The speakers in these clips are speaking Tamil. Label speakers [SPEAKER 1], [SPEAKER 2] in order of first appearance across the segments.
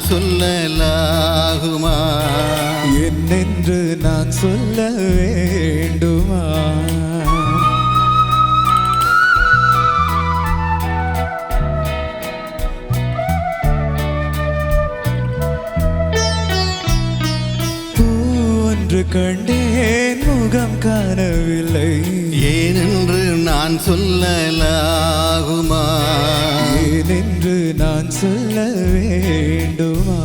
[SPEAKER 1] சொல்லலாகுமா?
[SPEAKER 2] என்னென்று நான் சொல்ல வேண்டுமா? ஒன்று கண்டேன் முகம் காணவில்லை,
[SPEAKER 1] ஏனென்று நான் சொல்லலாகுமா?
[SPEAKER 2] ஏனென்று நான் சொல்ல வேண்டுமா?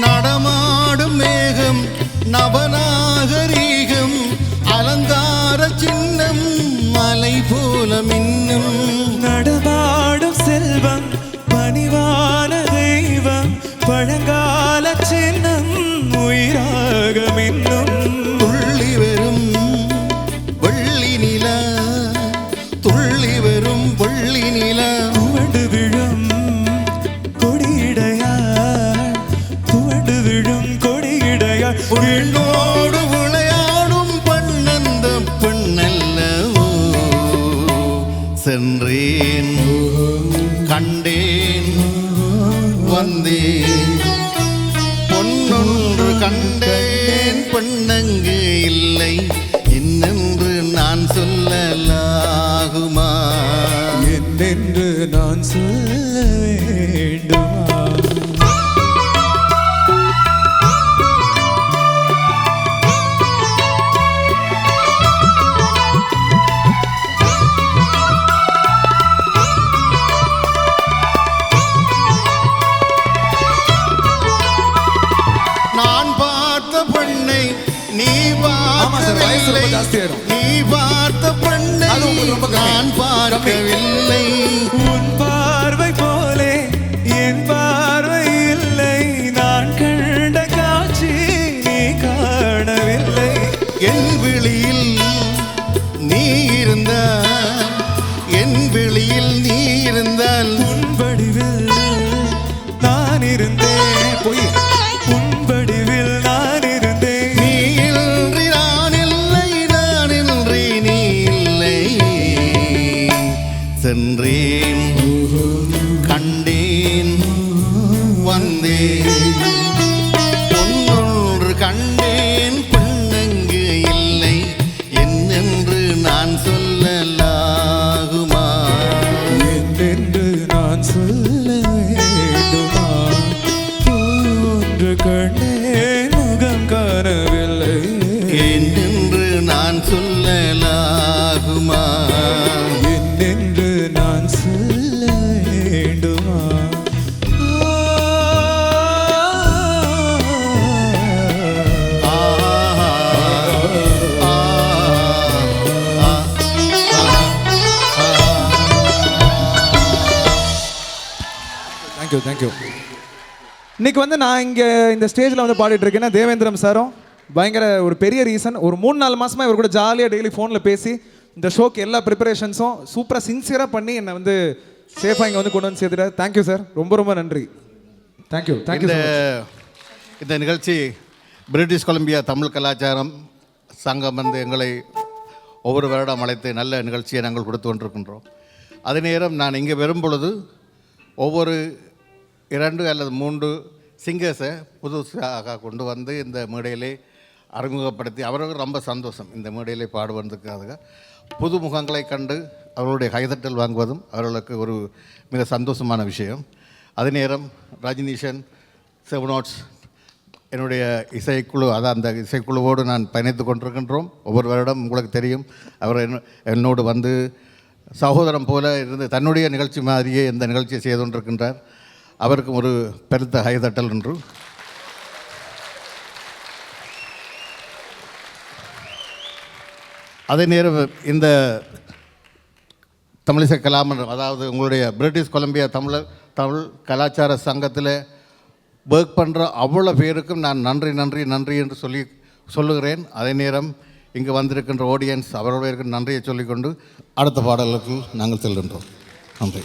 [SPEAKER 1] நடமாடும் மேகம் நவநாகரீகம் அலங்கார சின்னம் மலை போல மின்னும்.
[SPEAKER 2] நடமாடும் செல்வம் பணிவான தெய்வம் பழங்கால சின்னம் உயிராக மின்னும்.
[SPEAKER 1] துள்ளி வரும் வெள்ளி நிலா, துள்ளி வரும் வெள்ளி நிலா,
[SPEAKER 2] துவண்டு விழும் கொடியிடையாள், துவண்டு விழும் கொடியிடையாள்.
[SPEAKER 1] உன்னோடு விளையாடும் பெண்ணந்த பெண்ணல்லவோ. சென்றேன் கண்டேன் வந்தேன், பொன்னொன்று கண்டேன் பெண்ணங்கு இல்லை, என்னென்று நான் சொல்லலாகுமா?
[SPEAKER 2] என்னென்று நான் சொல்ல வேண்டுமா?
[SPEAKER 1] நான் பார்த்த பெண்ணை நீ பார்க்கவில்லை, நீ பார்த்த பெண்ணை நான் பார்க்கவில்லை.
[SPEAKER 2] உன் பார்வை போலே என் பார்வை இல்லை, நான் கண்ட காட்சி நீ காணவில்லை.
[SPEAKER 1] என் விழியில் நீ இருந்தால், என் விழியில் நீ இருந்தால்,
[SPEAKER 2] உன் வடிவில் நான் இருந்தேன், பொய் உன் வடிவில் நான் இருந்தேன்.
[SPEAKER 1] நீ இன்றி நான் இல்லை, நான் இன்றி நீ இல்லை. சென்றேன் கண்டேன் வந்தேன், பொன்னொன்று கண்டேன் பெண்ணங்கு இல்லை, என்னென்று நான் சொல்லலாகுமா?
[SPEAKER 2] என்னென்று நான் சொல்ல வேண்டுமா? ஒன்று கண்டேன் முகம் காணவில்லை,
[SPEAKER 1] என்னென்று நான் சொல்லலாகுமா?
[SPEAKER 2] என்னென்று நான் சொல்ல வேண்டுமா? Thank you thank you. இன்னைக்கு வந்து நான் இங்கே இந்த ஸ்டேஜில் வந்து பாடிட்டு இருக்கேன்னா தேவேந்திரம் சாரும் பயங்கர ஒரு பெரிய ரீசன். ஒரு 3-4 மாதமாக இவர் கூட ஜாலியாக டெய்லி ஃபோனில் பேசி இந்த ஷோக்கு எல்லா ப்ரிப்பரேஷன்ஸும் சூப்பராக சின்சியராக பண்ணி என்னை வந்து சேஃபாக இங்கே வந்து கொண்டு வந்து சேர்த்துட்டார். தேங்க்யூ சார், ரொம்ப ரொம்ப நன்றி. Thank you thank you.
[SPEAKER 1] இந்த நிகழ்ச்சி பிரிட்டிஷ் கொலம்பியா தமிழ் கலாச்சாரம் சங்கம் வந்து எங்களை ஒவ்வொரு வருடம் அழைத்து நல்ல நிகழ்ச்சியை நாங்கள் கொடுத்து கொண்டிருக்கின்றோம். அதே நேரம் நான் இங்கே வரும் பொழுது ஒவ்வொரு 2 அல்லது 3 சிங்கர்ஸை புதுசாக கொண்டு வந்து இந்த மேடையிலே அறிமுகப்படுத்தி அவர்கள் ரொம்ப சந்தோஷம். இந்த மேடையிலே பாடுவதற்காக புது முகங்களை கண்டு அவர்களுடைய கைதட்டல் வாங்குவதும் அவர்களுக்கு ஒரு மிக சந்தோஷமான விஷயம். அதே நேரம் ரஜினிஷன், செவனோட்ஸ் என்னுடைய இசைக்குழு, அதான் அந்த இசைக்குழுவோடு நான் பயணித்து கொண்டிருக்கின்றோம். ஒவ்வொரு வருடம் உங்களுக்கு தெரியும், அவர் என்னோடு வந்து சகோதரம் போல இருந்து தன்னுடைய நிகழ்ச்சி மாதிரியே இந்த நிகழ்ச்சியை செய்து கொண்டிருக்கின்றார். அவருக்கும் ஒரு பெருத்த கைதட்டல் என்று. அதே நேரம் இந்த தமிழிசை கலாமன்றம், அதாவது உங்களுடைய பிரிட்டிஷ் கொலம்பியா தமிழ் கலாச்சார சங்கத்தில் ஒர்க் பண்ணுற அவ்வளோ பேருக்கும் நான் நன்றி என்று சொல்லுகிறேன். அதே நேரம் இங்கு வந்திருக்கின்ற ஆடியன்ஸ் அவர்களுடைய நன்றியை சொல்லிக்கொண்டு அடுத்த பாடலுக்கு நாங்கள் செல்கின்றோம். நன்றி.